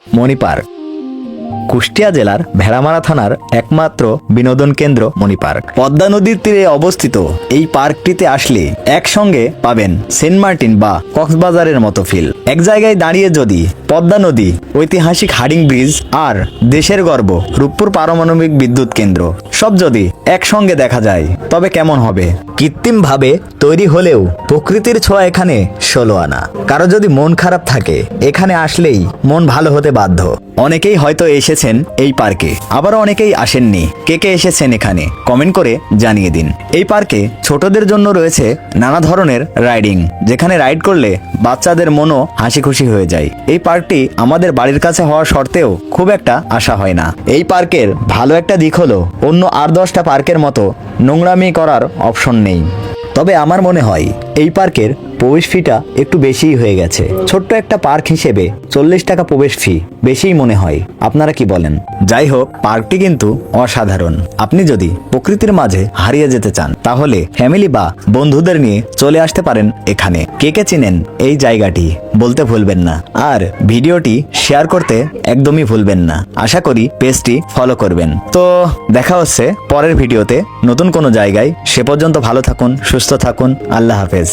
মণি park Kushtia জেলার ভেড়ামারা থানার একমাত্র বিনোদন কেন্দ্র মণি পার্ক। পদ্মা নদীর তীরে অবস্থিত এই পার্কটিতে আসলে একসঙ্গে পাবেন সেন্ট মার্টিন বা কক্সবাজারের মতো ফিল। এক জায়গায় দাঁড়িয়ে যদি পদ্মা নদী, ঐতিহাসিক হার্ডিং ব্রিজ আর দেশের গর্ব রূপপুর পারমাণবিক বিদ্যুৎ কেন্দ্র সব যদি একসঙ্গে দেখা যায় তবে কেমন হবে? কৃত্রিমভাবে তৈরি হলেও প্রকৃতির ছোঁয়া এখানে 16 আনা। কারো যদি মন খারাপ থাকে এখানে আসলেই মন ভালো হতে বাধ্য। অনেকেই হয়তো এসেছেন এই পার্কে, আবার অনেকেই আসেননি। কে কে এসেছেন এখানে কমেন্ট করে জানিয়ে দিন। এই পার্কে ছোটদের জন্য রয়েছে নানা ধরনের রাইডিং, যেখানে রাইড করলে বাচ্চাদের মনও হাসি খুশি হয়ে যায়। এই পার্কটি আমাদের বাড়ির কাছে হওয়া সত্ত্বেও খুব একটা আশা হয় না। এই পার্কের ভালো একটা দিক হলো অন্য 8-10টা পার্কের মতো নোংরামি করার অপশন নেই। তবে আমার মনে হয় এই পার্কের প্রবেশ ফিটা একটু বেশিই হয়ে গেছে। ছোট্ট একটা পার্ক হিসেবে 40 টাকা প্রবেশ ফি বেশিই মনে হয়। আপনারা কি বলেন? যাই হোক, পার্কটি কিন্তু অসাধারণ। আপনি যদি প্রকৃতির মাঝে হারিয়ে যেতে চান তাহলে ফ্যামিলি বা বন্ধুদের নিয়ে চলে আসতে পারেন এখানে। কে কে চিনেন এই জায়গাটি বলতে ভুলবেন না, আর ভিডিওটি শেয়ার করতে একদমই ভুলবেন না। আশা করি পেজটি ফলো করবেন। তো দেখা হচ্ছে পরের ভিডিওতে নতুন কোনো জায়গায়। সে পর্যন্ত ভালো থাকুন, সুস্থ থাকুন। আল্লাহ হাফেজ।